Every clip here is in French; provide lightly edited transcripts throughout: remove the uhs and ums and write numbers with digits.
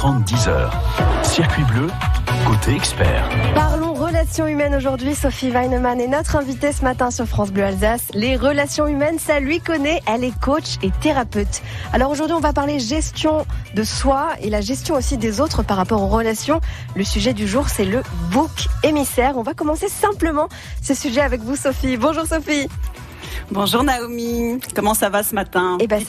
9h30, 10h. Circuit bleu, côté expert. Parlons relations humaines aujourd'hui. Sophie Weinemann est notre invitée ce matin sur France Bleu Alsace. Les relations humaines, ça lui connaît. Elle est coach et thérapeute. Alors aujourd'hui, on va parler gestion de soi et la gestion aussi des autres par rapport aux relations. Le sujet du jour, c'est le bouc émissaire. On va commencer simplement ce sujet avec vous, Sophie. Bonjour Sophie. Bonjour Naomi, comment ça va ce matin? Eh ben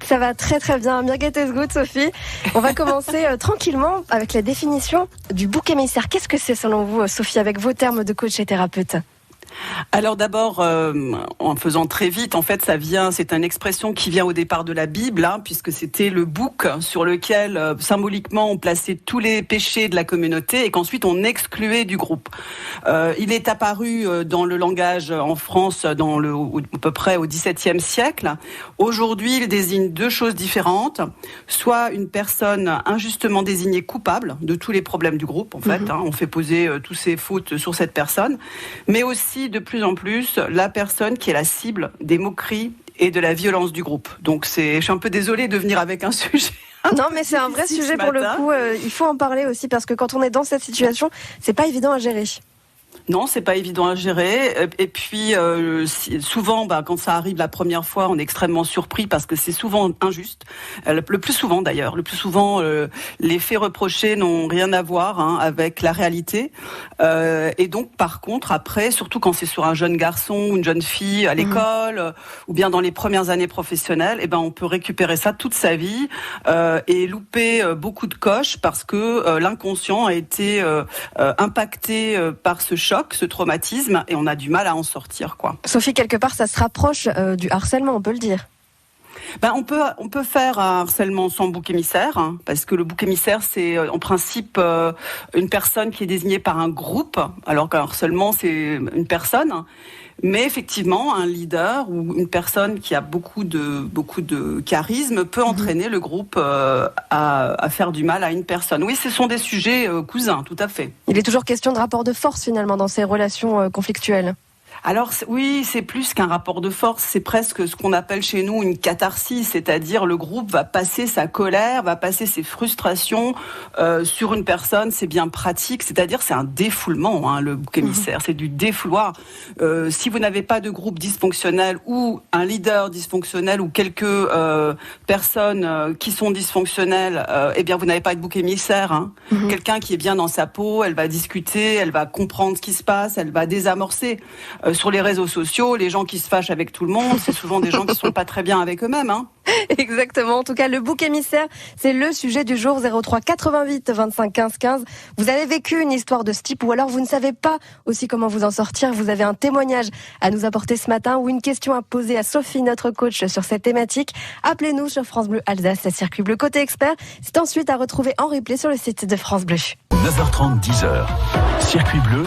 ça va très très bien. Mir geht es gut, Sophie. On va commencer tranquillement avec la définition du bouc émissaire. Qu'est-ce que c'est selon vous, Sophie, avec vos termes de coach et thérapeute? Alors d'abord, en faisant très vite, en fait, c'est une expression qui vient au départ de la Bible, puisque c'était le bouc sur lequel, symboliquement, on plaçait tous les péchés de la communauté et qu'ensuite on excluait du groupe. Il est apparu dans le langage en France à peu près au XVIIe siècle. Aujourd'hui, il désigne deux choses différentes. Soit une personne injustement désignée coupable de tous les problèmes du groupe, en fait. On fait poser toutes ces fautes sur cette personne, mais aussi de plus en plus la personne qui est la cible des moqueries et de la violence du groupe. Donc je suis un peu désolée de venir avec un sujet. Non, mais c'est un vrai sujet pour le coup. Il faut en parler aussi parce que quand on est dans cette situation, c'est pas évident à gérer. Non, c'est pas évident à gérer. Et puis souvent, quand ça arrive la première fois, on est extrêmement surpris parce que c'est souvent injuste. Le plus souvent d'ailleurs, les faits reprochés n'ont rien à voir avec la réalité. Et donc, par contre, après, surtout quand c'est sur un jeune garçon ou une jeune fille à l'école ou bien dans les premières années professionnelles, on peut récupérer ça toute sa vie et louper beaucoup de coches parce que l'inconscient a été impacté par ce choc, ce traumatisme, et on a du mal à en sortir, quoi. Sophie, quelque part, ça se rapproche du harcèlement, on peut le dire. On peut faire un harcèlement sans bouc émissaire, parce que le bouc émissaire, c'est en principe une personne qui est désignée par un groupe, alors qu'un harcèlement, c'est une personne. Mais effectivement, un leader ou une personne qui a beaucoup de charisme peut entraîner le groupe à faire du mal à une personne. Oui, ce sont des sujets cousins, tout à fait. Il est toujours question de rapport de force finalement dans ces relations conflictuelles. Alors oui, c'est plus qu'un rapport de force, c'est presque ce qu'on appelle chez nous une catharsis, c'est-à-dire le groupe va passer sa colère, va passer ses frustrations sur une personne, c'est bien pratique, c'est-à-dire c'est un défoulement, le bouc émissaire, c'est du défouloir. Si vous n'avez pas de groupe dysfonctionnel ou un leader dysfonctionnel ou quelques personnes qui sont dysfonctionnelles, vous n'avez pas de bouc émissaire. Quelqu'un qui est bien dans sa peau, elle va discuter, elle va comprendre ce qui se passe, elle va désamorcer. Sur les réseaux sociaux, les gens qui se fâchent avec tout le monde, c'est souvent des gens qui sont pas très bien avec eux-mêmes. Exactement. En tout cas, le bouc émissaire, c'est le sujet du jour. 03 88 25 15 15. Vous avez vécu une histoire de ce type ou alors vous ne savez pas aussi comment vous en sortir. Vous avez un témoignage à nous apporter ce matin ou une question à poser à Sophie, notre coach, sur cette thématique. Appelez-nous sur France Bleu Alsace, à Circuit Bleu côté expert. C'est ensuite à retrouver en replay sur le site de France Bleu. 9h30, 10h. Circuit bleu,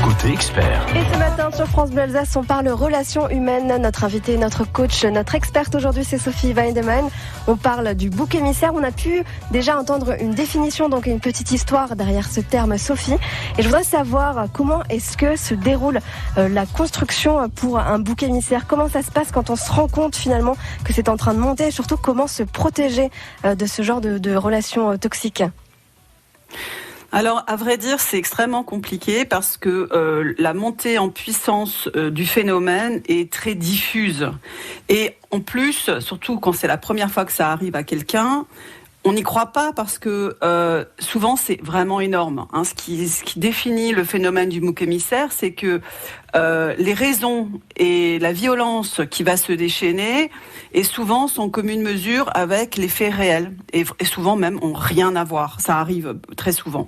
côté expert. Et ce matin sur France Bleu Alsace, on parle relations humaines. Notre invité, notre coach, notre experte aujourd'hui, c'est Sophie Weinemann. On parle du bouc émissaire. On a pu déjà entendre une définition, donc une petite histoire derrière ce terme, Sophie. Et je voudrais savoir comment est-ce que se déroule la construction pour un bouc émissaire. Comment ça se passe quand on se rend compte finalement que c'est en train de monter et surtout comment se protéger de ce genre de relations toxiques. Alors, à vrai dire, c'est extrêmement compliqué parce que la montée en puissance du phénomène est très diffuse. Et en plus, surtout quand c'est la première fois que ça arrive à quelqu'un, on n'y croit pas parce que souvent c'est vraiment énorme. Ce qui définit le phénomène du bouc émissaire, c'est que les raisons et la violence qui va se déchaîner et souvent sont en commune mesure avec les faits réels et souvent même ont rien à voir. Ça arrive très souvent.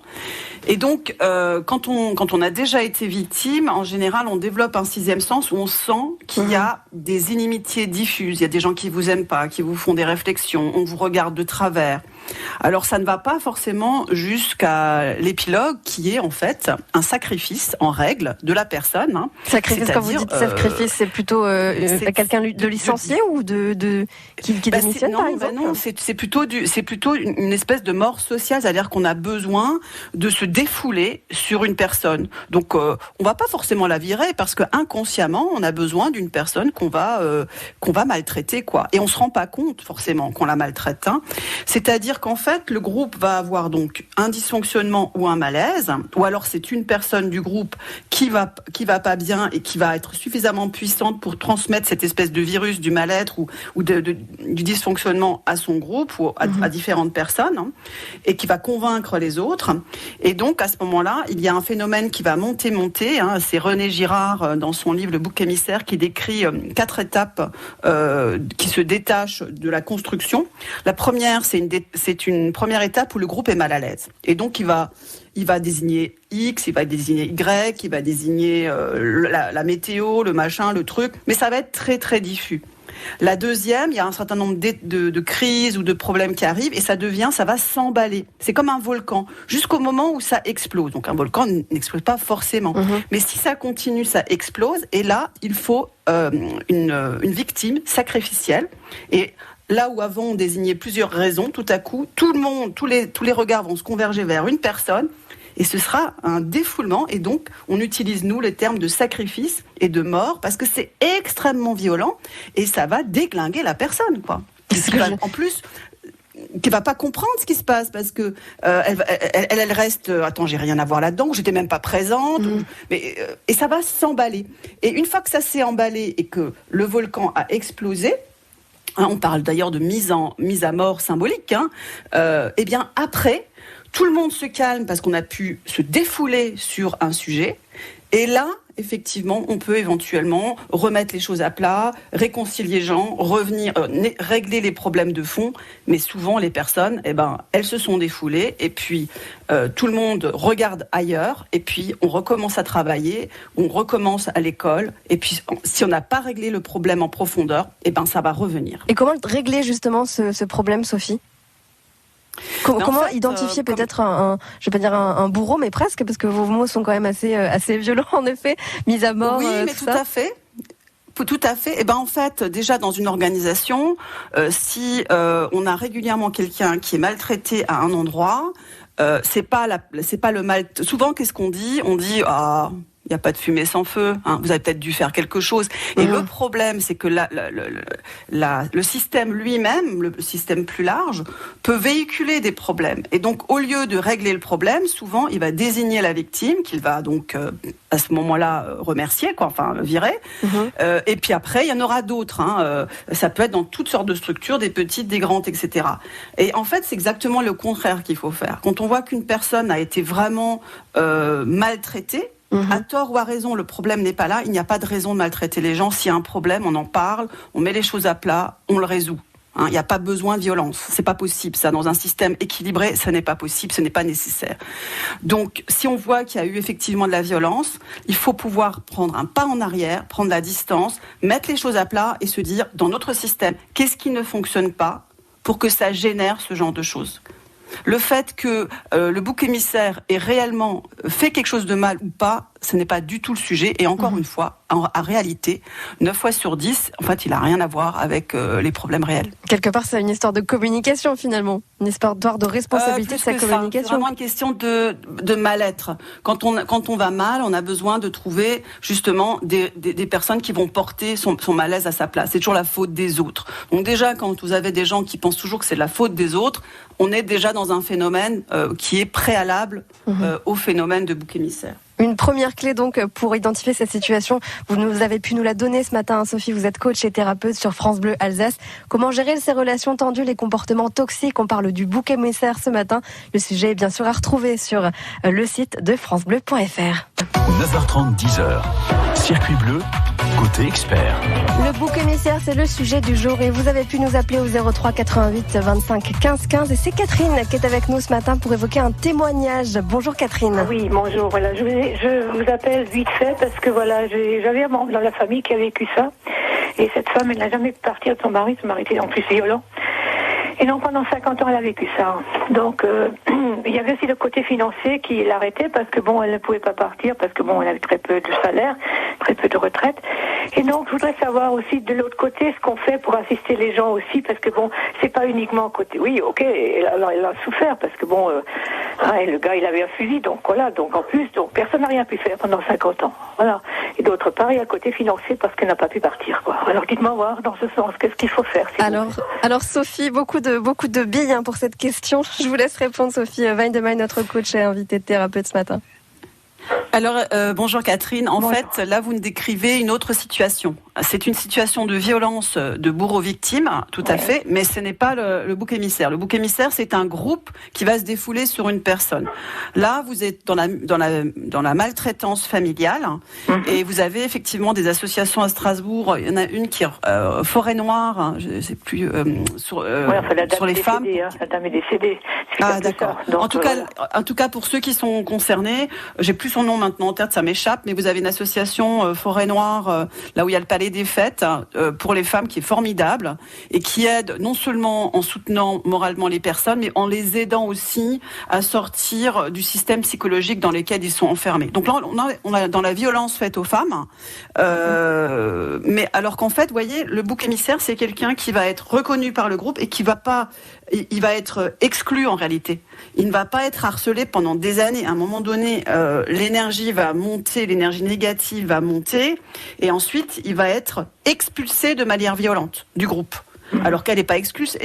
Et donc quand on a déjà été victime, en général on développe un sixième sens où on sent qu'il y a des inimitiés diffuses. Il y a des gens qui vous aiment pas, qui vous font des réflexions, on vous regarde de travers. Alors ça ne va pas forcément jusqu'à l'épilogue qui est en fait un sacrifice en règle de la personne. Sacrifice, quand vous dites sacrifice, c'est plutôt quelqu'un de licencié ou qui démissionne par exemple? Non, c'est plutôt une espèce de mort sociale, c'est-à-dire qu'on a besoin de se défouler sur une personne. Donc on va pas forcément la virer parce que inconsciemment on a besoin d'une personne qu'on va maltraiter, quoi. Et on se rend pas compte forcément qu'on la maltraite. C'est-à-dire C'est-à-dire qu'en fait, le groupe va avoir donc un dysfonctionnement ou un malaise, ou alors c'est une personne du groupe qui va pas bien et qui va être suffisamment puissante pour transmettre cette espèce de virus du mal-être ou du dysfonctionnement à son groupe ou à différentes personnes, hein, et qui va convaincre les autres. Et donc, à ce moment-là, il y a un phénomène qui va monter. Hein, c'est René Girard, dans son livre Le bouc émissaire, qui décrit 4 étapes qui se détachent de la construction. La première, c'est une première étape où le groupe est mal à l'aise. Et donc, il va désigner X, il va désigner Y, il va désigner la météo, le machin, le truc. Mais ça va être très, très diffus. La deuxième, il y a un certain nombre de crises ou de problèmes qui arrivent et ça va s'emballer. C'est comme un volcan, jusqu'au moment où ça explose. Donc un volcan n'explose pas forcément. Mais si ça continue, ça explose. Et là, il faut une victime sacrificielle. Et là où avant on désignait plusieurs raisons, tout à coup, tout le monde, tous les regards vont se converger vers une personne. Et ce sera un défoulement. Et donc, on utilise, nous, les termes de sacrifice et de mort parce que c'est extrêmement violent et ça va déglinguer la personne, quoi. En plus, qui va pas comprendre ce qui se passe parce que elle reste. Attends, j'ai rien à voir là-dedans. J'étais même pas présente. Et ça va s'emballer. Et une fois que ça s'est emballé et que le volcan a explosé. On parle d'ailleurs de mise à mort symbolique. Eh bien, après. Tout le monde se calme parce qu'on a pu se défouler sur un sujet. Et là, effectivement, on peut éventuellement remettre les choses à plat, réconcilier les gens, revenir, régler les problèmes de fond. Mais souvent, les personnes, elles se sont défoulées. Et puis, tout le monde regarde ailleurs. Et puis, on recommence à travailler. On recommence à l'école. Et puis, si on n'a pas réglé le problème en profondeur, ça va revenir. Et comment régler justement ce problème, Sophie ? Comment identifier peut-être je vais pas dire un bourreau, mais presque, parce que vos mots sont quand même assez violents, en effet, mise à mort. Oui, mais tout à fait. Tout à fait. En fait, déjà dans une organisation, si on a régulièrement quelqu'un qui est maltraité à un endroit, c'est pas le mal. Souvent, qu'est-ce qu'on dit ? On dit il n'y a pas de fumée sans feu, hein, vous avez peut-être dû faire quelque chose. Et le problème, c'est que le système lui-même, le système plus large, peut véhiculer des problèmes. Et donc, au lieu de régler le problème, souvent, il va désigner la victime, qu'il va donc, à ce moment-là, remercier, virer. Et puis après, il y en aura d'autres. Ça peut être dans toutes sortes de structures, des petites, des grandes, etc. Et en fait, c'est exactement le contraire qu'il faut faire. Quand on voit qu'une personne a été vraiment maltraitée, à tort ou à raison, le problème n'est pas là. Il n'y a pas de raison de maltraiter les gens. S'il y a un problème, on en parle, on met les choses à plat, on le résout. Il n'y a pas besoin de violence. C'est pas possible, ça. Dans un système équilibré, ça n'est pas possible, ce n'est pas nécessaire. Donc, si on voit qu'il y a eu effectivement de la violence, il faut pouvoir prendre un pas en arrière, prendre la distance, mettre les choses à plat et se dire, dans notre système, qu'est-ce qui ne fonctionne pas pour que ça génère ce genre de choses ? Le fait que le bouc émissaire ait réellement fait quelque chose de mal ou pas, ce n'est pas du tout le sujet. Et encore une fois, en réalité, 9 fois sur 10, en fait, il n'a rien à voir avec les problèmes réels. Quelque part, c'est une histoire de communication, finalement. Une histoire de responsabilité de sa communication. C'est vraiment une question de mal-être. Quand on va mal, on a besoin de trouver, justement, des personnes qui vont porter son malaise à sa place. C'est toujours la faute des autres. Donc déjà, quand vous avez des gens qui pensent toujours que c'est la faute des autres, on est déjà dans un phénomène qui est préalable au phénomène de bouc émissaire. Une première clé donc pour identifier cette situation, vous avez pu nous la donner ce matin, Sophie, vous êtes coach et thérapeute sur France Bleu Alsace. Comment gérer ces relations tendues, les comportements toxiques ? On parle du bouc émissaire ce matin. Le sujet est bien sûr à retrouver sur le site de francebleu.fr. 9h30, 10h. Circuit bleu, côté expert. Le bouc émissaire, c'est le sujet du jour et vous avez pu nous appeler au 03 88 25 15 15 et c'est Catherine qui est avec nous ce matin pour évoquer un témoignage. Bonjour Catherine. Oui, bonjour. Voilà, je vous appelle vite fait parce que voilà, j'avais un membre dans la famille qui a vécu ça et cette femme, elle n'a jamais pu partir de son mari était en plus violent. Et donc pendant 50 ans, elle a vécu ça. Donc il y avait aussi le côté financier qui l'arrêtait parce que elle ne pouvait pas partir parce que elle avait très peu de salaire, très peu de retraite. Et donc, je voudrais savoir aussi de l'autre côté ce qu'on fait pour assister les gens aussi, parce que bon, c'est pas uniquement côté. Oui, ok, alors elle a souffert parce que bon, le gars il avait un fusil, donc voilà, donc en plus, donc personne n'a rien pu faire pendant 50 ans, voilà. Et d'autre part, il y a le côté financier parce qu'elle n'a pas pu partir, quoi. Alors dites-moi voir dans ce sens, qu'est-ce qu'il faut faire Alors Sophie, beaucoup de billes pour cette question. Je vous laisse répondre, Sophie Weidemann, notre coach et invitée de thérapeute ce matin. Alors, bonjour Catherine. En fait, là, vous nous décrivez une autre situation. C'est une situation de violence de bourreau-victime, tout à fait, mais ce n'est pas le bouc émissaire. Le bouc émissaire, c'est un groupe qui va se défouler sur une personne. Là, vous êtes dans la maltraitance familiale, et vous avez effectivement des associations à Strasbourg. Il y en a une qui est Forêt Noire, je ne sais plus, sur les femmes. La dame est décédée. Ah, d'accord. Donc, en tout cas, pour ceux qui sont concernés, j'ai plus son nom maintenant en tête, ça m'échappe, mais vous avez une association Forêt Noire, là où il y a le Palais des Fêtes, pour les femmes, qui est formidable et qui aide non seulement en soutenant moralement les personnes, mais en les aidant aussi à sortir du système psychologique dans lequel ils sont enfermés. Donc là, on a dans la violence faite aux femmes, mais alors qu'en fait, vous voyez, le bouc émissaire, c'est quelqu'un qui va être reconnu par le groupe et qui va pas, il va être exclu en réalité. Il ne va pas être harcelé pendant des années. À un moment donné, l'énergie va monter, l'énergie négative va monter, et ensuite, il va être expulsé de manière violente du groupe. Alors qu'elle n'est pas expulsée,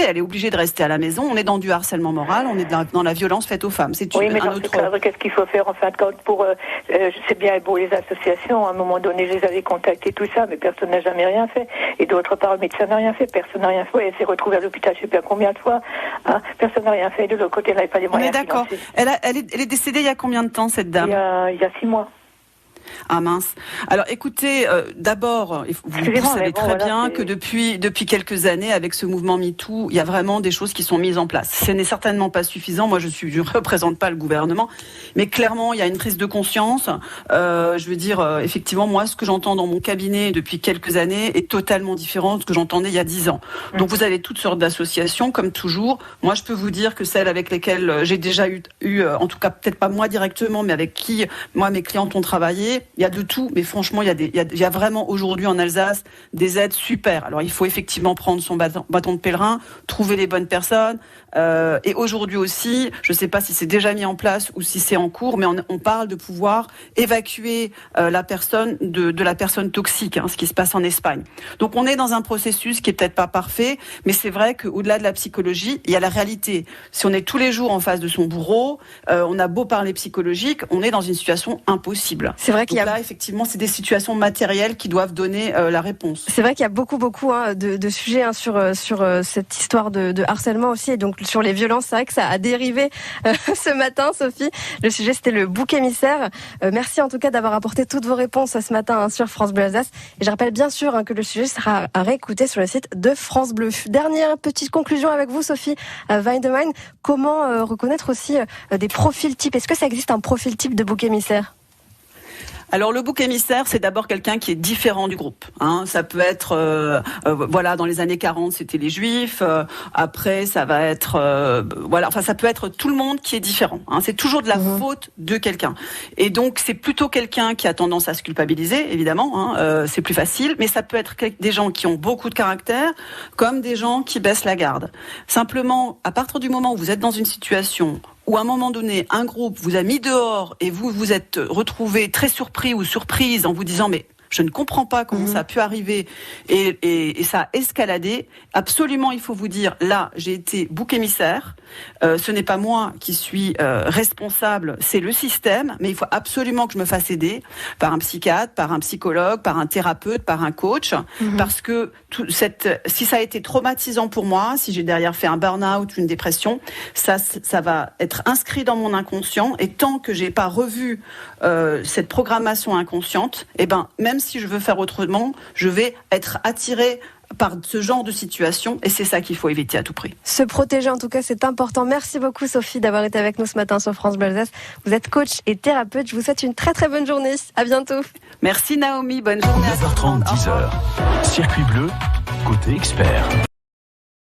elle est obligée de rester à la maison. On est dans du harcèlement moral, on est dans la violence faite aux femmes. Oui, mais dans ce cadre, qu'est-ce qu'il faut faire en fin de compte pour... je sais bien, bon, les associations, à un moment donné, je les avais contactées, tout ça, mais personne n'a jamais rien fait. Et d'autre part, le médecin n'a rien fait, personne n'a rien fait. Elle s'est retrouvée à l'hôpital, je ne sais pas combien de fois. Hein, personne n'a rien fait. De l'autre côté, elle n'avait pas les moyens. On est d'accord. Elle est décédée il y a combien de temps, cette dame ? Il y a 6 mois. Ah mince. Alors écoutez, d'abord, vous savez très bien que depuis quelques années, avec ce mouvement MeToo, il y a vraiment des choses qui sont mises en place. Ce n'est certainement pas suffisant. Moi, je ne représente pas le gouvernement, mais clairement, il y a une prise de conscience. Je veux dire, effectivement, moi, ce que j'entends dans mon cabinet depuis quelques années est totalement différent de ce que j'entendais il y a 10 ans. Donc, vous avez toutes sortes d'associations, comme toujours. Moi, je peux vous dire que celles avec lesquelles j'ai déjà eu, en tout cas, peut-être pas moi directement, mais avec qui, moi, mes clientes ont travaillé, il y a de tout, mais franchement, il y a vraiment aujourd'hui en Alsace des aides super. Alors, il faut effectivement prendre son bâton de pèlerin, trouver les bonnes personnes. Et aujourd'hui aussi, je ne sais pas si c'est déjà mis en place ou si c'est en cours, mais on parle de pouvoir évacuer la personne de la personne toxique, ce qui se passe en Espagne. Donc, on est dans un processus qui est peut-être pas parfait, mais c'est vrai qu'au-delà de la psychologie, il y a la réalité. Si on est tous les jours en face de son bourreau, on a beau parler psychologique, on est dans une situation impossible. C'est vrai qu'il y a... là, effectivement, c'est des situations matérielles qui doivent donner la réponse. C'est vrai qu'il y a beaucoup de sujets sur cette histoire de harcèlement aussi, et donc sur les violences. C'est vrai que ça a dérivé ce matin, Sophie. Le sujet, c'était le bouc émissaire. Merci en tout cas d'avoir apporté toutes vos réponses ce matin sur France Bleu Alsace. Et je rappelle bien sûr que le sujet sera à réécouter sur le site de France Bleu. Dernière petite conclusion avec vous, Sophie Weidemann. Comment reconnaître aussi des profils types ? Est-ce que ça existe un profil type de bouc émissaire ? Alors le bouc émissaire, c'est d'abord quelqu'un qui est différent du groupe. Ça peut être, dans les années 40, c'était les Juifs. Après, ça va être, ça peut être tout le monde qui est différent. C'est toujours de la faute de quelqu'un. Et donc, c'est plutôt quelqu'un qui a tendance à se culpabiliser, évidemment. C'est plus facile. Mais ça peut être des gens qui ont beaucoup de caractère, comme des gens qui baissent la garde. Simplement, à partir du moment où vous êtes dans une situation où à un moment donné, un groupe vous a mis dehors et vous vous êtes retrouvé très surpris ou surprise en vous disant « mais je ne comprends pas comment ça a pu arriver » et ça a escaladé. Absolument, il faut vous dire, là, j'ai été bouc émissaire. Ce n'est pas moi qui suis responsable, c'est le système, mais il faut absolument que je me fasse aider par un psychiatre, par un psychologue, par un thérapeute, par un coach, parce que si ça a été traumatisant pour moi, si j'ai derrière fait un burn-out, une dépression, ça va être inscrit dans mon inconscient, et tant que j'ai pas revu cette programmation inconsciente, même si je veux faire autrement, je vais être attirée par ce genre de situation, et c'est ça qu'il faut éviter à tout prix. Se protéger, en tout cas, c'est important. Merci beaucoup, Sophie, d'avoir été avec nous ce matin sur France Bleu Alsace. Vous êtes coach et thérapeute. Je vous souhaite une très très bonne journée. À bientôt. Merci Naomi, bonne journée. 9h30, 10h. Circuit bleu, côté expert.